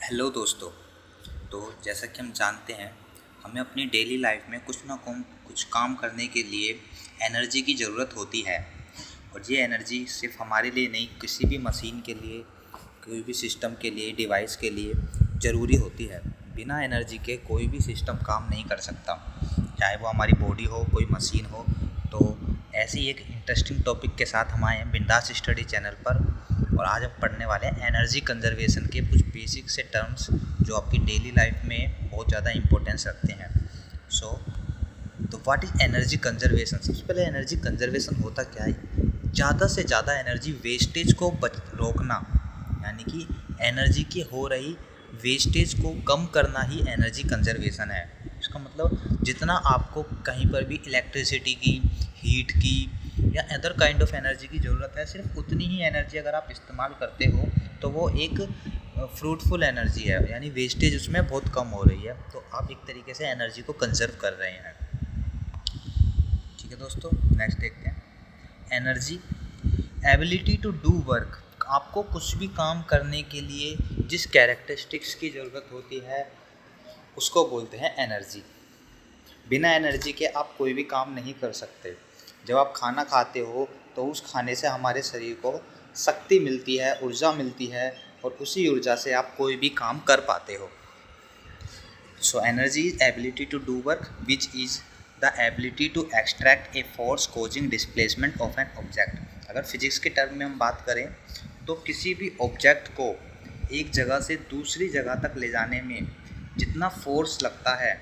Hello दोस्तों। तो जैसा कि हम जानते हैं, हमें अपनी डेली लाइफ में कुछ काम करने के लिए एनर्जी की ज़रूरत होती है। और ये एनर्जी सिर्फ हमारे लिए नहीं, किसी भी मशीन के लिए, कोई भी सिस्टम के लिए, डिवाइस के लिए ज़रूरी होती है। बिना एनर्जी के कोई भी सिस्टम काम नहीं कर सकता, चाहे वो हमारी बॉडी हो, कोई मशीन हो। तो ऐसे ही एक इंटरेस्टिंग टॉपिक के साथ हम आए हैं बिंदास स्टडी चैनल पर। और आज हम पढ़ने वाले हैं एनर्जी कंजर्वेशन के कुछ बेसिक से टर्म्स जो आपकी डेली लाइफ में बहुत ज़्यादा इंपॉर्टेंस रखते हैं। तो व्हाट इज़ एनर्जी कंजर्वेशन? सबसे पहले एनर्जी कंजर्वेशन होता क्या है? ज़्यादा से ज़्यादा एनर्जी वेस्टेज को रोकना, यानी कि एनर्जी की हो रही वेस्टेज को कम करना ही एनर्जी कंजर्वेशन है। इसका मतलब जितना आपको कहीं पर भी इलेक्ट्रिसिटी की, हीट की या अदर काइंड ऑफ एनर्जी की ज़रूरत है, सिर्फ उतनी ही एनर्जी अगर आप इस्तेमाल करते हो तो वो एक फ्रूटफुल एनर्जी है, यानी वेस्टेज उसमें बहुत कम हो रही है। तो आप एक तरीके से एनर्जी को कंजर्व कर रहे हैं। ठीक है दोस्तों, नेक्स्ट देखते हैं। Energy ability to do work. आपको कुछ भी काम करने के लिए जिस कैरेक्टरिस्टिक्स की ज़रूरत होती है उसको बोलते हैं एनर्जी। बिना एनर्जी के आप कोई भी काम नहीं कर सकते। जब आप खाना खाते हो तो उस खाने से हमारे शरीर को शक्ति मिलती है, ऊर्जा मिलती है, और उसी ऊर्जा से आप कोई भी काम कर पाते हो। So energy is ability to do work which is the ability to extract a force causing displacement of an object. अगर फिजिक्स के टर्म में हम बात करें तो किसी भी ऑब्जेक्ट को एक जगह से दूसरी जगह तक ले जाने में जितना फोर्स लगता है,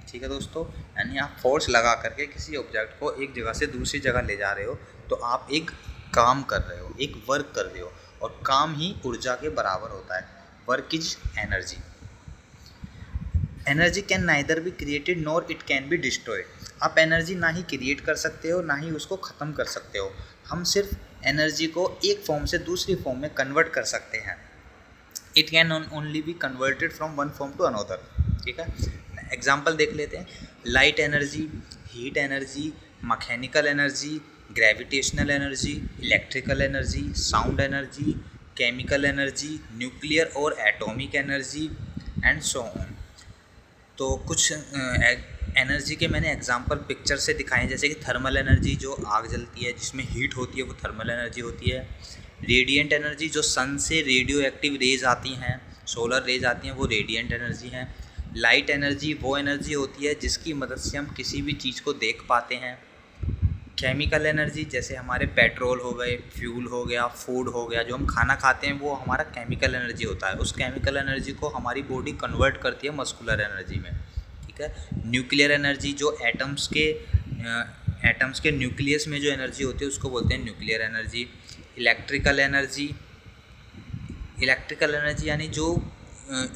ठीक है दोस्तों, यानी आप फोर्स लगा करके किसी ऑब्जेक्ट को एक जगह से दूसरी जगह ले जा रहे हो तो आप एक काम कर रहे हो, एक वर्क कर रहे हो, और काम ही ऊर्जा के बराबर होता है। Work is energy. Energy can neither be created nor it can be destroyed. आप एनर्जी ना ही क्रिएट कर सकते हो ना ही उसको ख़त्म कर सकते हो। हम सिर्फ एनर्जी को एक फॉर्म से दूसरी फॉर्म में कन्वर्ट कर सकते हैं। It can only be converted from one form to another. ठीक है, एग्जाम्पल देख लेते हैं। Light energy, heat energy, mechanical energy, gravitational energy, electrical energy, sound energy, chemical energy, nuclear और atomic energy and so on. तो कुछ energy के मैंने एग्जांपल पिक्चर से दिखाए, जैसे कि थर्मल एनर्जी जो आग जलती है जिसमें हीट होती है वो थर्मल एनर्जी होती है। रेडिएंट एनर्जी जो सन से रेडियो एक्टिव रेज आती हैं, सोलर रेज आती हैं, वो रेडिएंट एनर्जी हैं। लाइट एनर्जी वो एनर्जी होती है जिसकी मदद से हम किसी भी चीज़ को देख पाते हैं। केमिकल एनर्जी जैसे हमारे पेट्रोल हो गए, फ्यूल हो गया, फूड हो गया, जो हम खाना खाते हैं वो हमारा केमिकल एनर्जी होता है। उस केमिकल एनर्जी को हमारी बॉडी कन्वर्ट करती है मस्कुलर एनर्जी में। ठीक है। न्यूक्लियर एनर्जी जो एटम्स के न्यूक्लियस में जो एनर्जी होती है उसको बोलते हैं न्यूक्लियर एनर्जी। इलेक्ट्रिकल एनर्जी यानी जो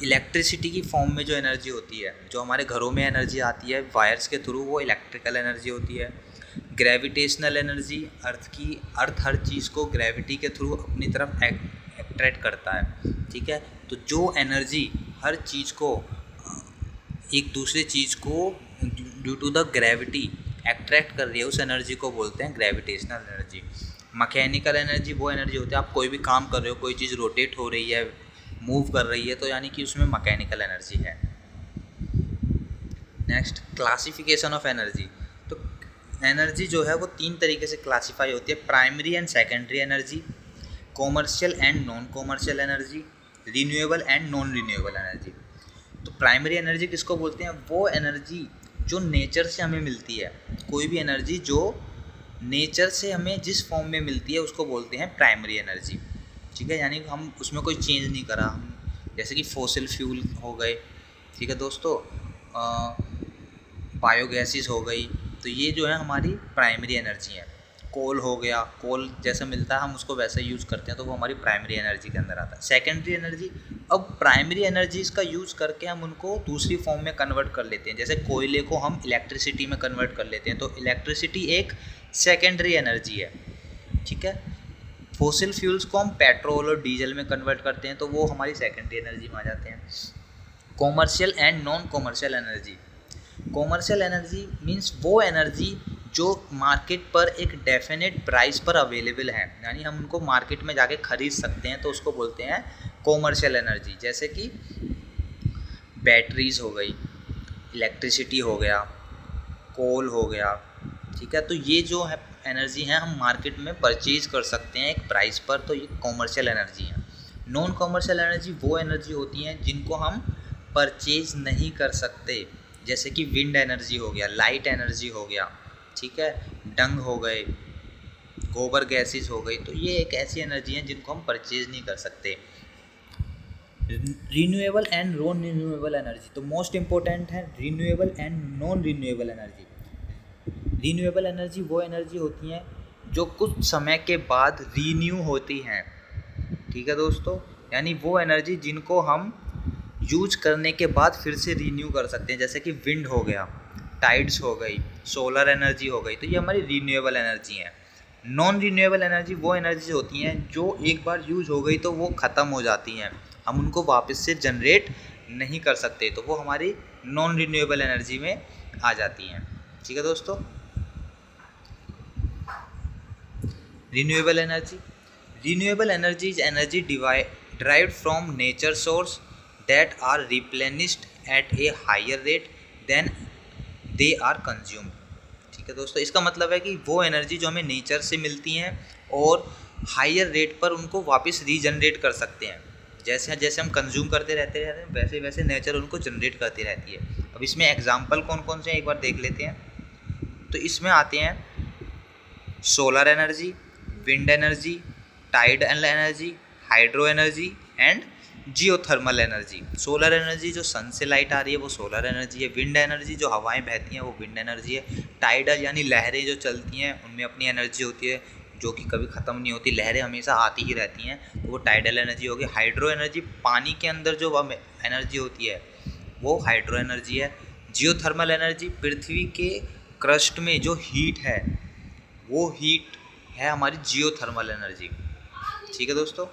इलेक्ट्रिसिटी की फॉर्म में जो एनर्जी होती है, जो हमारे घरों में एनर्जी आती है वायर्स के थ्रू, वो इलेक्ट्रिकल एनर्जी होती है। ग्रेविटेशनल एनर्जी, अर्थ हर चीज़ को ग्रेविटी के थ्रू अपनी तरफ अट्रैक्ट करता है। ठीक है, तो जो एनर्जी हर चीज़ को, एक दूसरे चीज़ को due to the gravity attract कर रही है, उस एनर्जी को बोलते हैं ग्रेविटेशनल एनर्जी। मैकेनिकल एनर्जी वो एनर्जी होती है, आप कोई भी काम कर रहे हो, कोई चीज़ रोटेट हो रही है, मूव कर रही है, तो यानी कि उसमें मैकेनिकल एनर्जी है। Next, classification of energy. तो एनर्जी जो है वो 3 तरीके से क्लासीफाई होती है। Primary and secondary energy, commercial and non commercial energy, renewable and non renewable energy. तो प्राइमरी एनर्जी किसको बोलते हैं? वो एनर्जी जो नेचर से हमें मिलती है। कोई भी एनर्जी जो नेचर से हमें जिस फॉर्म में मिलती है उसको बोलते हैं प्राइमरी एनर्जी। ठीक है, यानी हम उसमें कोई चेंज नहीं करा, जैसे कि फॉसिल फ्यूल हो गए, ठीक है दोस्तों, बायोगैसेस हो गई, तो ये जो है हमारी प्राइमरी एनर्जी है। कोल हो गया, कोल जैसा मिलता है हम उसको वैसे यूज़ करते हैं, तो वो हमारी प्राइमरी एनर्जी के अंदर आता है। सेकेंडरी एनर्जी, अब प्राइमरी एनर्जीज़ का यूज़ करके हम उनको दूसरी फॉर्म में कन्वर्ट कर लेते हैं। जैसे कोयले को हम इलेक्ट्रिसिटी में कन्वर्ट कर लेते हैं, तो इलेक्ट्रिसिटी एक सेकेंडरी एनर्जी है। ठीक है। फॉसिल फ्यूल्स को हम पेट्रोल और डीजल में कन्वर्ट करते हैं, तो वो हमारी सेकेंडरी एनर्जी में आ जाते हैं। Commercial and non commercial energy. Commercial energy means वो एनर्जी जो मार्केट पर एक डेफिनेट प्राइस पर अवेलेबल है, यानी हम उनको मार्केट में जाके खरीद सकते हैं, तो उसको बोलते हैं कॉमर्शियल एनर्जी। जैसे कि बैटरीज हो गई, इलेक्ट्रिसिटी हो गया, कोल हो गया, ठीक है। तो ये जो है एनर्जी है हम मार्केट में परचेज कर सकते हैं एक प्राइस पर, तो ये कॉमर्शियल एनर्जी है। नॉन कॉमर्शियल एनर्जी वो एनर्जी होती हैं जिनको हम परचेज नहीं कर सकते, जैसे कि विंड एनर्जी हो गया, लाइट एनर्जी हो गया, ठीक है, डंग हो गए, गोबर गैसेज हो गई। तो ये एक ऐसी एनर्जी है जिनको हम परचेज नहीं कर सकते। Renewable and non renewable energy, तो मोस्ट इम्पोर्टेंट है renewable and non renewable energy. Renewable energy वो एनर्जी होती हैं जो कुछ समय के बाद रीन्यू होती हैं, ठीक है दोस्तों, यानी वो एनर्जी जिनको हम यूज करने के बाद फिर से रीन्यू कर सकते हैं, जैसे कि विंड हो गया, टाइड्स हो गई, सोलर एनर्जी हो गई। तो ये हमारी रीन्यूएबल एनर्जी है। नॉन रीन्यूएबल एनर्जी वो एनर्जी होती हैं जो एक बार यूज हो गई तो वो ख़त्म हो जाती हैं, हम उनको वापस से जनरेट नहीं कर सकते, तो वो हमारी नॉन रीन्यूएबल एनर्जी में आ जाती हैं, ठीक है दोस्तों। Renewable energy is energy derived from nature source that are replenished at a higher rate than they are consumed, ठीक है दोस्तों। इसका मतलब है कि वो एनर्जी जो हमें नेचर से मिलती हैं और हायर रेट पर उनको वापस रीजनरेट कर सकते हैं, जैसे जैसे हम कंज्यूम करते रहते हैं वैसे वैसे नेचर उनको जनरेट करती रहती है। अब इसमें एग्जांपल कौन कौन से हैं एक बार देख लेते हैं। तो इसमें आते हैं solar energy, wind energy, tidal energy, hydro energy and geothermal energy. Solar energy जो सन से लाइट आ रही है वो सोलर एनर्जी है, विंड एनर्जी जो हवाएं बहती हैं वो विंड एनर्जी है, टाइडल यानी लहरें जो चलती हैं उनमें अपनी एनर्जी होती है जो कि कभी ख़त्म नहीं होती, लहरें हमेशा आती ही रहती हैं, तो वो टाइडल एनर्जी होगी। हाइड्रो एनर्जी पानी के अंदर जो एनर्जी होती है वो हाइड्रो एनर्जी है। जियोथर्मल एनर्जी पृथ्वी के क्रस्ट में जो हीट है वो हीट है हमारी जियोथर्मल एनर्जी, ठीक है दोस्तों।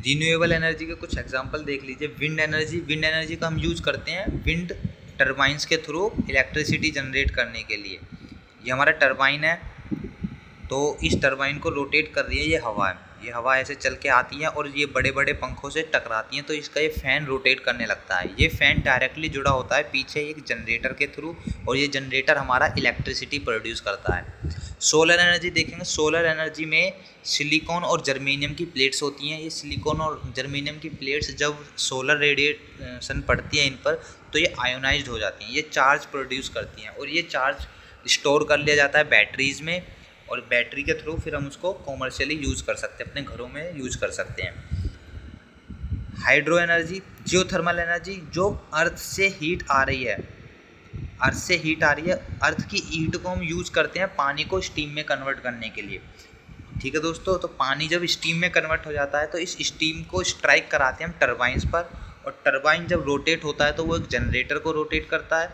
रीन्यूएबल एनर्जी के कुछ एग्जांपल देख लीजिए। विंड एनर्जी का हम यूज करते हैं विंड टरबाइंस के थ्रू इलेक्ट्रिसिटी जनरेट करने के लिए। ये हमारा टरबाइन है, तो इस टरबाइन को रोटेट कर रही है ये हवा है, ये हवा ऐसे चल के आती है और ये बड़े बड़े पंखों से टकराती हैं, तो इसका ये फ़ैन रोटेट करने लगता है। ये फ़ैन डायरेक्टली जुड़ा होता है पीछे एक जनरेटर के थ्रू, और ये जनरेटर हमारा इलेक्ट्रिसिटी प्रोड्यूस करता है। सोलर एनर्जी देखेंगे, सोलर एनर्जी में सिलिकॉन और जर्मेनियम की प्लेट्स होती हैं। ये सिलिकॉन और जर्मेनियम की प्लेट्स जब सोलर रेडिएशन पड़ती है इन पर तो ये आयोनाइज्ड हो जाती हैं, ये चार्ज प्रोड्यूस करती हैं, और ये चार्ज स्टोर कर लिया जाता है बैटरीज़ में, और बैटरी के थ्रू फिर हम उसको कॉमर्शियली यूज़ कर सकते हैं, अपने घरों में यूज़ कर सकते हैं। हाइड्रो एनर्जी, जियोथर्मल एनर्जी जो अर्थ से हीट आ रही है, अर्थ की हीट को हम यूज़ करते हैं पानी को स्टीम में कन्वर्ट करने के लिए, ठीक है दोस्तों। तो पानी जब स्टीम में कन्वर्ट हो जाता है तो इस स्टीम को स्ट्राइक कराते हैं हम टरबाइंस पर, और टरबाइन जब रोटेट होता है तो वो एक जनरेटर को रोटेट करता है।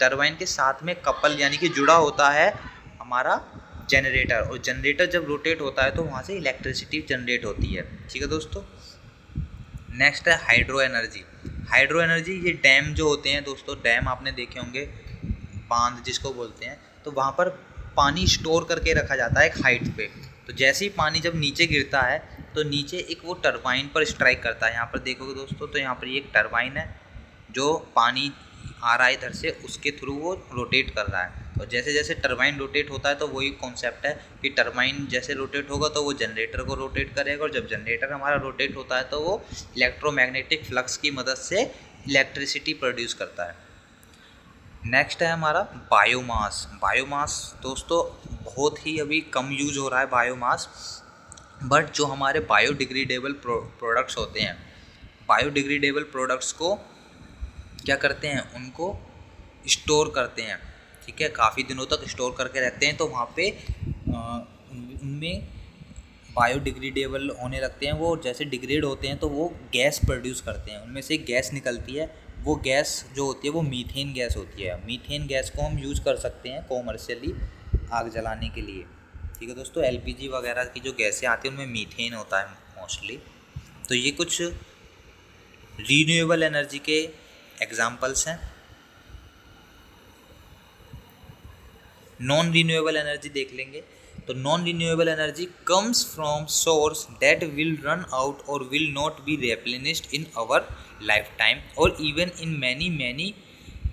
टरबाइन के साथ में कपल यानी कि जुड़ा होता है हमारा जनरेटर, और जनरेटर जब रोटेट होता है तो वहाँ से इलेक्ट्रिसिटी जनरेट होती है, ठीक है दोस्तों। नेक्स्ट है हाइड्रो एनर्जी। ये डैम जो होते हैं दोस्तों, डैम आपने देखे होंगे, बांध जिसको बोलते हैं, तो वहाँ पर पानी स्टोर करके रखा जाता है एक हाइट पे, तो जैसे ही पानी जब नीचे गिरता है तो नीचे एक वो टरबाइन पर स्ट्राइक करता है। यहाँ पर देखोगे दोस्तों, तो यहाँ पर ये एक टरबाइन है जो पानी आ रहा है इधर से, उसके थ्रू वो रोटेट कर रहा है, और जैसे जैसे टरबाइन रोटेट होता है तो वही कॉन्सेप्ट है कि टरबाइन जैसे रोटेट होगा तो वो जनरेटर को रोटेट करेगा, और जब जनरेटर हमारा रोटेट होता है तो वो इलेक्ट्रोमैग्नेटिक फ्लक्स की मदद से इलेक्ट्रिसिटी प्रोड्यूस करता है। नेक्स्ट है हमारा बायोमास दोस्तों, बहुत ही अभी कम यूज हो रहा है बायोमास, बट जो हमारे बायोडिग्रेडेबल प्रोडक्ट्स होते हैं, बायोडिग्रेडेबल प्रोडक्ट्स को क्या करते हैं, उनको स्टोर करते हैं, ठीक है, काफ़ी दिनों तक स्टोर करके रखते हैं, तो वहाँ पे उनमें बायोडिग्रेडेबल होने लगते हैं, वो जैसे डिग्रेड होते हैं तो वो गैस प्रोड्यूस करते हैं, उनमें से गैस निकलती है, वो गैस जो होती है वो मीथेन गैस होती है। मीथेन गैस को हम यूज़ कर सकते हैं कॉमर्शियली आग जलाने के लिए, ठीक है दोस्तों। एलपीजी वगैरह की जो गैसें आती हैं उनमें मीथेन होता है मोस्टली। तो ये कुछ रीन्यूएबल एनर्जी के एग्जांपल्स हैं। नॉन रिन्यूएबल एनर्जी देख लेंगे। तो non renewable energy comes from source that will run out और will not be replenished in our life time और even in many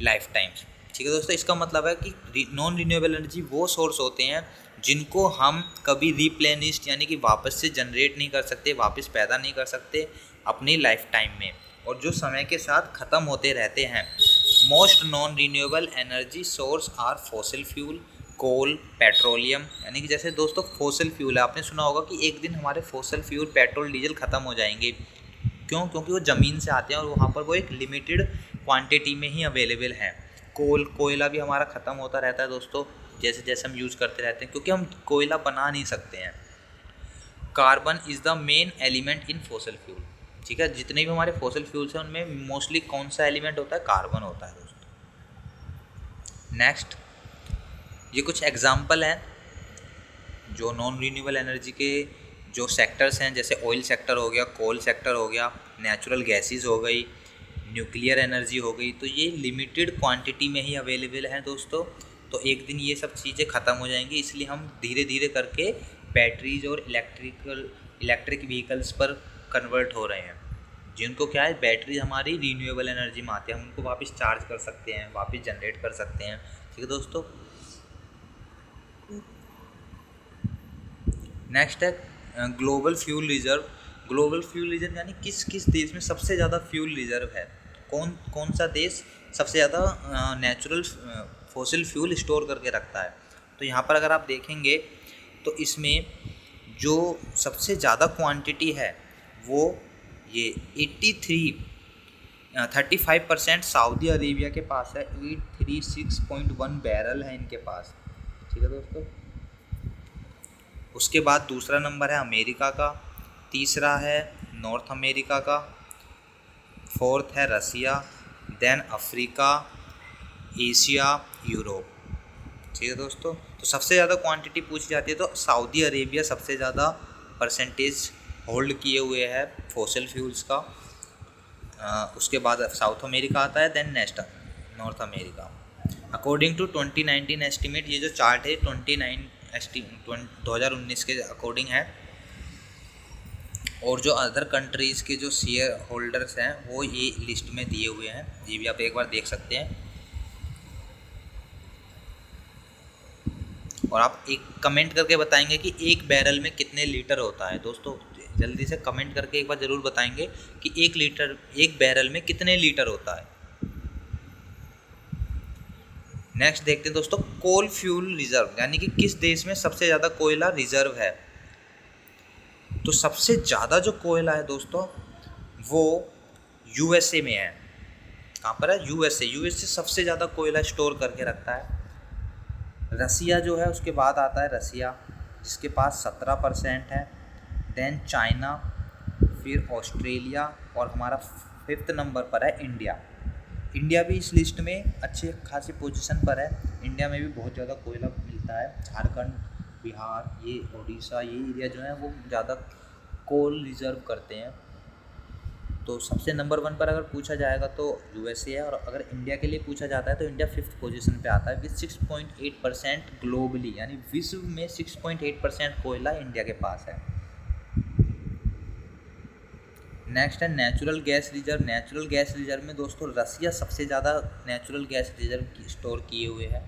life times. ठीक है दोस्तों, इसका मतलब है कि नॉन रिन्यूएबल एनर्जी वो सोर्स होते हैं जिनको हम कभी रिप्लेनिश्ड यानी कि वापस से जनरेट नहीं कर सकते, वापस पैदा नहीं कर सकते अपनी लाइफ टाइम में, और जो समय के साथ ख़त्म होते रहते हैं। Most non renewable energy source are fossil fuel, coal, petroleum. यानी कि जैसे दोस्तों फॉसिल फ्यूल है, आपने सुना होगा कि एक दिन हमारे फॉसिल फ्यूल पेट्रोल डीजल ख़त्म हो जाएंगे। क्यों? क्योंकि वो ज़मीन से आते हैं और वहाँ पर वो एक लिमिटेड क्वांटिटी में ही अवेलेबल हैं। कोयला भी हमारा ख़त्म होता रहता है दोस्तों, जैसे जैसे हम यूज़ करते रहते हैं, क्योंकि हम कोयला बना नहीं सकते हैं। Carbon is the main element in fossil fuel. ठीक है, जितने भी हमारे फॉसिल फ्यूल्स हैं उनमें मोस्टली कौन सा एलिमेंट होता है? कार्बन होता है दोस्तों। नेक्स्ट, ये कुछ एग्जांपल हैं जो नॉन रिन्यूएबल एनर्जी के जो सेक्टर्स हैं, जैसे ऑयल सेक्टर हो गया, कोल सेक्टर हो गया, नेचुरल गैसेस हो गई, न्यूक्लियर एनर्जी हो गई। तो ये लिमिटेड क्वांटिटी में ही अवेलेबल हैं दोस्तों। तो एक दिन ये सब चीज़ें ख़त्म हो जाएंगी, इसलिए हम धीरे धीरे करके बैटरीज और इलेक्ट्रिक व्हीकल्स पर कन्वर्ट हो रहे हैं, जिनको क्या है, बैटरी हमारी रिन्यूएबल एनर्जी में आती है, हम उनको वापस चार्ज कर सकते हैं, वापस जनरेट कर सकते हैं। ठीक है दोस्तों। नेक्स्ट है global fuel reserve. Global fuel reserve यानी किस किस देश में सबसे ज़्यादा फ्यूल रिजर्व है, कौन कौन सा देश सबसे ज़्यादा नेचुरल फॉसिल फ्यूल स्टोर करके रखता है। तो यहाँ पर अगर आप देखेंगे तो इसमें जो सबसे ज़्यादा क्वांटिटी है वो ये 35% सऊदी अरेबिया के पास है। 836.1 बैरल है इनके पास। ठीक है दोस्तों। उसके बाद दूसरा नंबर है अमेरिका का, तीसरा है नॉर्थ अमेरिका का, फोर्थ है रसिया, देन अफ्रीका, एशिया, यूरोप। ठीक है दोस्तों। तो सबसे ज़्यादा क्वांटिटी पूछी जाती है तो सऊदी अरेबिया सबसे ज़्यादा परसेंटेज होल्ड किए हुए है फॉसिल फ्यूल्स का। उसके बाद साउथ अमेरिका आता है, then next North America. According to 2019 estimate, ये जो चार्ट है 2019 के अकॉर्डिंग है, और जो अदर कंट्रीज़ के जो शेयर होल्डर्स हैं वो ये लिस्ट में दिए हुए हैं, ये भी आप एक बार देख सकते हैं। और आप एक कमेंट करके बताएंगे कि एक बैरल में कितने लीटर होता है दोस्तों। जल्दी से कमेंट करके एक बार ज़रूर बताएंगे कि एक बैरल में कितने लीटर होता है। नेक्स्ट देखते हैं दोस्तों कोल फ्यूल रिजर्व, यानी कि किस देश में सबसे ज़्यादा कोयला रिजर्व है। तो सबसे ज़्यादा जो कोयला है दोस्तों वो यूएसए में है। कहाँ पर है? यूएसए सबसे ज़्यादा कोयला स्टोर करके रखता है। रसिया जो है उसके बाद आता है रसिया, जिसके पास 17% है। देन चाइना, फिर ऑस्ट्रेलिया, और हमारा 5th नंबर पर है इंडिया। इंडिया भी इस लिस्ट में अच्छे खासी पोजीशन पर है। इंडिया में भी बहुत ज़्यादा कोयला मिलता है। झारखंड, बिहार, ये उड़ीसा, ये एरिया जो है वो ज़्यादा कोल रिजर्व करते हैं। तो सबसे नंबर 1 पर अगर पूछा जाएगा तो यूएसए है, और अगर इंडिया के लिए पूछा जाता है तो इंडिया 5th पोजीशन पे आता है विद 6.8% ग्लोबली, यानी विश्व में 6.8% कोयला इंडिया के पास है। नेक्स्ट है natural gas reserve. Natural gas reserve में दोस्तों रसिया सबसे ज़्यादा नेचुरल गैस रिजर्व स्टोर किए हुए है,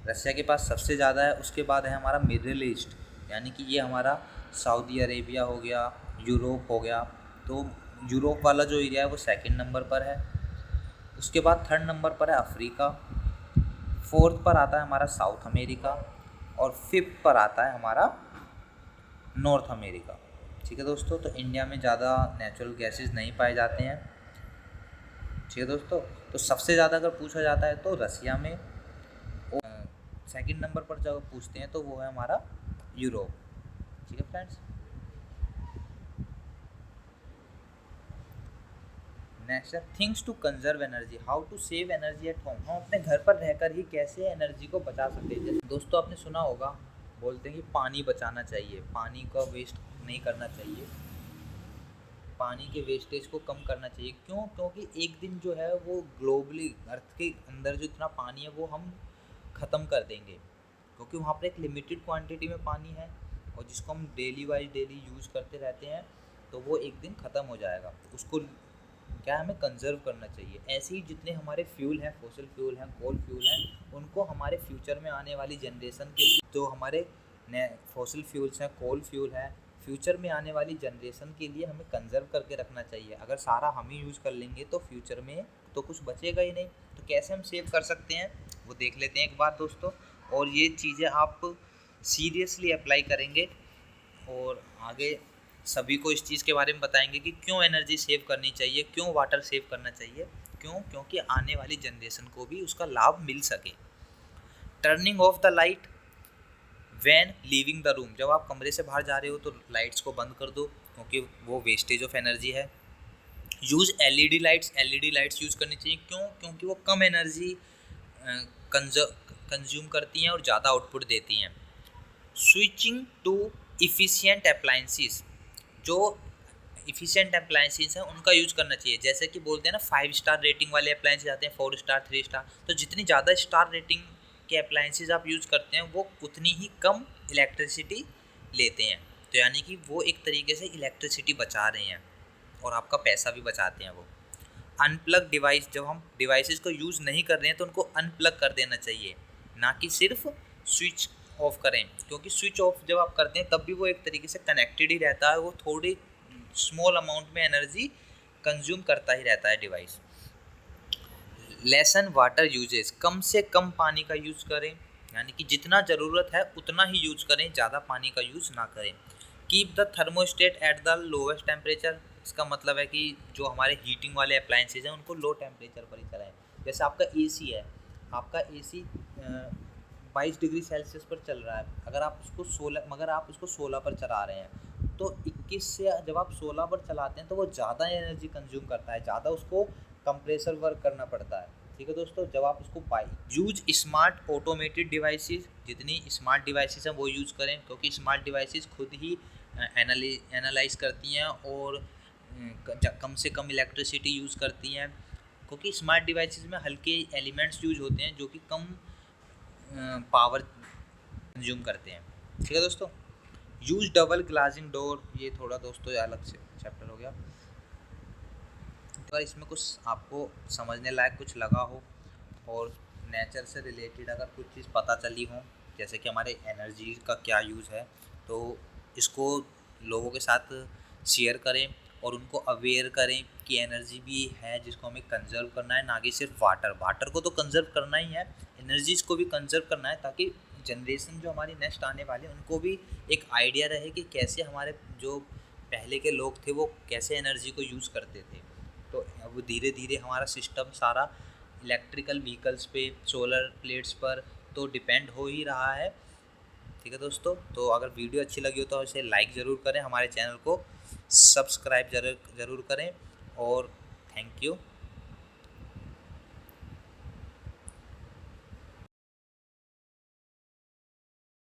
रसिया के पास सबसे ज़्यादा है। उसके बाद है हमारा मिडिल ईस्ट, यानी कि ये हमारा सऊदी अरेबिया हो गया, यूरोप हो गया। तो यूरोप वाला जो एरिया है वो 2nd नंबर पर है। उसके बाद 3rd नंबर पर है अफ्रीका, 4th पर आता है हमारा साउथ अमेरिका, और 5th पर आता है हमारा नॉर्थ अमेरिका। ठीक है दोस्तों। तो इंडिया में ज़्यादा नेचुरल गैसेस नहीं पाए जाते हैं। ठीक है दोस्तों। तो सबसे ज़्यादा अगर पूछा जाता है तो रसिया में, और 2nd नंबर पर जब पूछते हैं तो वो है हमारा यूरोप। ठीक है फ्रेंड्स। नेक्स्ट है things to conserve energy, how to save energy at home. हम अपने घर पर रहकर ही कैसे एनर्जी को बचा सकते हैं। जैसे दोस्तों आपने सुना होगा, बोलते हैं कि पानी बचाना चाहिए, पानी का वेस्ट नहीं करना चाहिए, पानी के वेस्टेज को कम करना चाहिए। क्यों? क्योंकि एक दिन जो है वो ग्लोबली अर्थ के अंदर जो इतना पानी है वो हम ख़त्म कर देंगे। क्योंकि वहाँ पर एक लिमिटेड क्वांटिटी में पानी है और जिसको हम डेली वाइज डेली यूज़ करते रहते हैं, तो वो एक दिन ख़त्म हो जाएगा। तो उसको क्या हमें कंजर्व करना चाहिए। ऐसे ही जितने हमारे फ्यूल हैं, फॉसिल फ्यूल हैं, कोल फ्यूल हैं, उनको हमारे फ्यूचर में आने वाली जनरेशन के लिए, जो हमारे नए फॉसिल फ्यूल्स हैं, कोल फ्यूल है, फ्यूचर में आने वाली जनरेशन के लिए हमें कंजर्व करके रखना चाहिए। अगर सारा हम ही यूज़ कर लेंगे तो फ्यूचर में तो कुछ बचेगा ही नहीं। तो कैसे हम सेव कर सकते हैं वो देख लेते हैं एक बार दोस्तों। और ये चीज़ें आप सीरियसली अप्लाई करेंगे और आगे सभी को इस चीज़ के बारे में बताएंगे कि क्यों एनर्जी सेव करनी चाहिए, क्यों वाटर सेव करना चाहिए, क्योंकि आने वाली जनरेशन को भी उसका लाभ मिल सके। Turning of the light when leaving the room, जब आप कमरे से बाहर जा रहे हो तो लाइट्स को बंद कर दो क्योंकि वो वेस्टेज ऑफ एनर्जी है। यूज़ एलईडी लाइट्स यूज़ करनी चाहिए। क्योंकि वो कम एनर्जी कंज्यूम करती हैं और ज़्यादा आउटपुट देती हैं। स्विचिंग टू इफ़िशिएंट अप्लायंसेस, जो इफ़िशिएंट अप्लायंसेस हैं उनका यूज़ करना चाहिए। जैसे कि बोलते हैं ना 5 स्टार रेटिंग वाले अप्लायंसेस आते हैं, 4 स्टार, 3 स्टार। तो जितनी ज़्यादा स्टार रेटिंग के अप्लायंसेस आप यूज़ करते हैं वो उतनी ही कम इलेक्ट्रिसिटी लेते हैं। तो यानी कि वो एक तरीके से इलेक्ट्रिसिटी बचा रहे हैं और आपका पैसा भी बचाते हैं वो। अनप्लग डिवाइस, जब हम डिवाइसेस को यूज़ नहीं कर रहे हैं तो उनको अनप्लग कर देना चाहिए, ना कि सिर्फ स्विच ऑफ करें। क्योंकि स्विच ऑफ जब आप करते हैं तब भी वो एक तरीके से कनेक्टेड ही रहता है, वो थोड़ी स्मॉल अमाउंट में एनर्जी कंज्यूम करता ही रहता है डिवाइस। लेसन वाटर यूजेस, कम से कम पानी का यूज़ करें, यानी कि जितना ज़रूरत है उतना ही यूज़ करें, ज़्यादा पानी का यूज़ ना करें। Keep the thermostat at the lowest temperature, इसका मतलब है कि जो हमारे हीटिंग वाले अप्लायंसेज हैं उनको लो टेम्परेचर पर ही चलाएं। जैसे आपका एसी है, आपका एसी 22 डिग्री सेल्सियस पर चल रहा है, अगर आप उसको 16 पर चला रहे हैं तो 21 से जब आप 16 पर चलाते हैं तो वो ज़्यादा एनर्जी कंज्यूम करता है, ज़्यादा उसको कंप्रेसर वर्क करना पड़ता है। ठीक है दोस्तों, जब आप उसको यूज स्मार्ट ऑटोमेटेड डिवाइसेस, जितनी स्मार्ट डिवाइसेस हैं वो यूज़ करें, क्योंकि स्मार्ट डिवाइसेस खुद ही एनालाइज करती हैं और कम से कम इलेक्ट्रिसिटी यूज़ करती हैं, क्योंकि स्मार्ट डिवाइसेस में हल्के एलिमेंट्स यूज होते हैं जो कि कम पावर कंज्यूम करते हैं। ठीक है दोस्तों। यूज डबल ग्लासिंग डोर, ये थोड़ा दोस्तों अलग से चैप्टर हो गया। अगर इसमें कुछ आपको समझने लायक कुछ लगा हो और नेचर से रिलेटेड अगर कुछ चीज़ पता चली हो, जैसे कि हमारे एनर्जी का क्या यूज़ है, तो इसको लोगों के साथ शेयर करें और उनको अवेयर करें कि एनर्जी भी है जिसको हमें कंजर्व करना है, ना कि सिर्फ वाटर को तो कंजर्व करना ही है, एनर्जीज को भी कंजर्व करना है, ताकि जनरेशन जो हमारी नेक्स्ट आने वाले उनको भी एक आइडिया रहे कि कैसे हमारे जो पहले के लोग थे वो कैसे एनर्जी को यूज़ करते थे। तो अब धीरे धीरे हमारा सिस्टम सारा इलेक्ट्रिकल व्हीकल्स पे, सोलर प्लेट्स पर तो डिपेंड हो ही रहा है। ठीक है दोस्तों, तो अगर वीडियो अच्छी लगी हो तो इसे लाइक ज़रूर करें, हमारे चैनल को सब्सक्राइब ज़रूर करें और थैंक यू।